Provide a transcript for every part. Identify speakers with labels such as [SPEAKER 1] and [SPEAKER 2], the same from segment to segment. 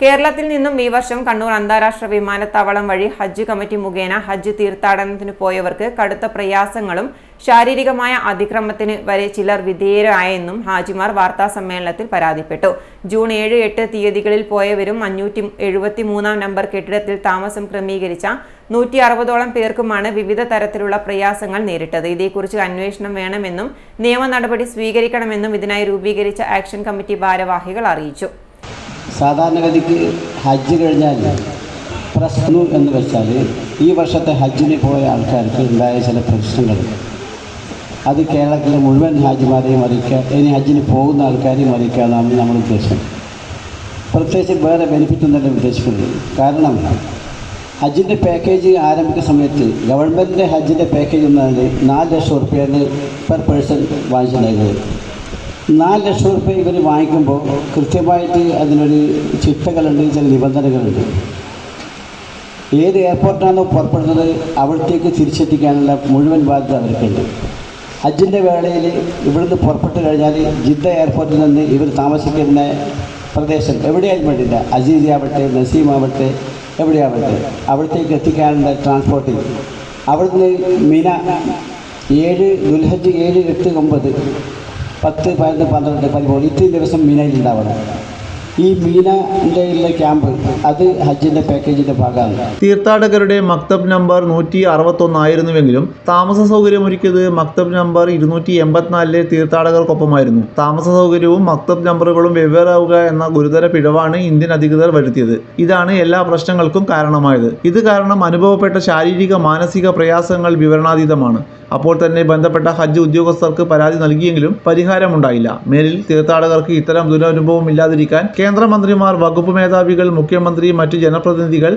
[SPEAKER 1] കേരളത്തിൽ നിന്നും ഈ വർഷം കണ്ണൂർ അന്താരാഷ്ട്ര വിമാനത്താവളം വഴി ഹജ്ജ് കമ്മിറ്റി മുഖേന ഹജ്ജ് തീർത്ഥാടനത്തിന് പോയവർക്ക് കടുത്ത പ്രയാസങ്ങളും ശാരീരികമായ അതിക്രമത്തിന് വരെ ചിലർ വിധേയരായെന്നും ഹാജിമാർ വാർത്താസമ്മേളനത്തിൽ പരാതിപ്പെട്ടു. ജൂൺ 7-8 തീയതികളിൽ പോയവരും 573 നമ്പർ കെട്ടിടത്തിൽ താമസം ക്രമീകരിച്ച 160ഓളം പേർക്കുമാണ് വിവിധ തരത്തിലുള്ള പ്രയാസങ്ങൾ നേരിട്ടത്. ഇതേക്കുറിച്ച് അന്വേഷണം വേണമെന്നും നിയമ നടപടി സ്വീകരിക്കണമെന്നും ഇതിനായി രൂപീകരിച്ച ആക്ഷൻ കമ്മിറ്റി ഭാരവാഹികൾ അറിയിച്ചു.
[SPEAKER 2] സാധാരണഗതിക്ക് ഹജ്ജ് കഴിഞ്ഞാൽ പ്രശ്നം എന്ന് വെച്ചാൽ ഈ വർഷത്തെ ഹജ്ജിന് പോയ ആൾക്കാർക്ക് ഉണ്ടായ ചില പ്രശ്നങ്ങൾ അത് കേരളത്തിലെ മുഴുവൻ ഹാജിമാരെയും അറിയിക്കുക, ഇനി ഹജ്ജിന് പോകുന്ന ആൾക്കാരെയും അറിയിക്കുക എന്നാണ് നമ്മൾ ഉദ്ദേശം. പ്രത്യേകിച്ച് വേറെ ബെനിഫിറ്റും തന്നെ ഉദ്ദേശിക്കുന്നത്. കാരണം ഹജ്ജിൻ്റെ പാക്കേജ് ആരംഭിക്കുന്ന സമയത്ത് ഗവൺമെൻറ്റിൻ്റെ ഹജ്ജിൻ്റെ പാക്കേജ് എന്നാൽ 4 ലക്ഷം റുപ്യാണ് പെർ പേഴ്സൺ വാങ്ങിച്ചിട്ടുണ്ടായിരുന്നത്. 4 ലക്ഷം റുപ്യ ഇവർ വാങ്ങിക്കുമ്പോൾ കൃത്യമായിട്ട് അതിനൊരു ചിട്ടകളുണ്ട്, ചില നിബന്ധനകളുണ്ട്. ഏത് എയർപോർട്ടാണോ പുറപ്പെടുന്നത് അവിടത്തേക്ക് തിരിച്ചെത്തിക്കാനുള്ള മുഴുവൻ ബാധ്യത അവർക്കുണ്ട്. ഹജ്ജിൻ്റെ വേളയിൽ ഇവിടുന്ന് പുറപ്പെട്ടു കഴിഞ്ഞാൽ ജിദ്ദ എയർപോർട്ടിൽ നിന്ന് ഇവർ താമസിക്കുന്ന പ്രദേശം എവിടെയായാലും വേണ്ടില്ല, അസീസി ആവട്ടെ, നസീം ആവട്ടെ, എവിടെയാവട്ടെ, അവിടത്തേക്ക് എത്തിക്കാനുള്ള ട്രാൻസ്പോർട്ടിങ്. അവിടുന്ന് മിന 7 ദുൽഹജ്ജ് 7, 8, 9, 10, 11, 12, 13 ഇത്രയും ദിവസം മീനയിലുണ്ടാവണം. ഈ മീനൻ്റെ ക്യാമ്പ് അത് ഹജ്ജിൻ്റെ പാക്കേജിൻ്റെ ഭാഗമാണ്.
[SPEAKER 3] തീർത്ഥാടകരുടെ മക്തബ് നമ്പർ 161 ആയിരുന്നുവെങ്കിലും താമസ സൗകര്യമൊരുക്കിയത് മക്തബ് നമ്പർ 284 തീർത്ഥാടകർക്കൊപ്പമായിരുന്നു. താമസ സൗകര്യവും മക്തബ് നമ്പറുകളും വെവ്വേറാവുക എന്ന ഗുരുതര പിഴവാണ് ഇന്ത്യൻ അധികൃതർ വരുത്തിയത്. ഇതാണ് എല്ലാ പ്രശ്നങ്ങൾക്കും കാരണമായത്. ഇത് കാരണം അനുഭവപ്പെട്ട ശാരീരിക മാനസിക പ്രയാസങ്ങൾ വിവരണാതീതമാണ്. അപ്പോൾ തന്നെ ബന്ധപ്പെട്ട ഹജ്ജ് ഉദ്യോഗസ്ഥർക്ക് പരാതി നൽകിയെങ്കിലും പരിഹാരമുണ്ടായില്ല. മേലിൽ തീർത്ഥാടകർക്ക് ഇത്തരം ദുരനുഭവം ഇല്ലാതിരിക്കാൻ കേന്ദ്രമന്ത്രിമാർ, വകുപ്പ് മേധാവികൾ, മുഖ്യമന്ത്രി, മറ്റു ജനപ്രതിനിധികൾ,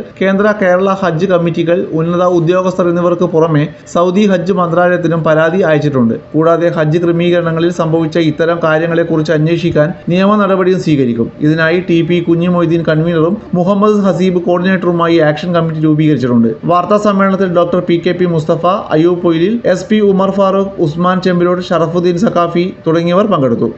[SPEAKER 3] കേരള ഹജ്ജ് കമ്മിറ്റികൾ, ഉന്നത ഉദ്യോഗസ്ഥർ എന്നിവർക്ക് പുറമെ സൗദി ഹജ്ജ് മന്ത്രാലയത്തിനും പരാതി അയച്ചിട്ടുണ്ട്. കൂടാതെ ഹജ്ജ് ക്രമീകരണങ്ങളിൽ സംഭവിച്ച ഇത്തരം കാര്യങ്ങളെക്കുറിച്ച് അന്വേഷിക്കാൻ നിയമ നടപടിയും സ്വീകരിക്കും. ഇതിനായി TP കുഞ്ഞി മൊയ്തീൻ കൺവീനറും മുഹമ്മദ് ഹസീബ് കോർഡിനേറ്ററുമായി ആക്ഷൻ കമ്മിറ്റി രൂപീകരിച്ചിട്ടുണ്ട്. വാർത്താ സമ്മേളനത്തിൽ doctor PKP Musthafa, Ayyub Poyilil, SP Umar Farooq, Usman Chembilod, Sharafuddeen Saqafi തുടങ്ങിയവർ പങ്കെടുത്തു.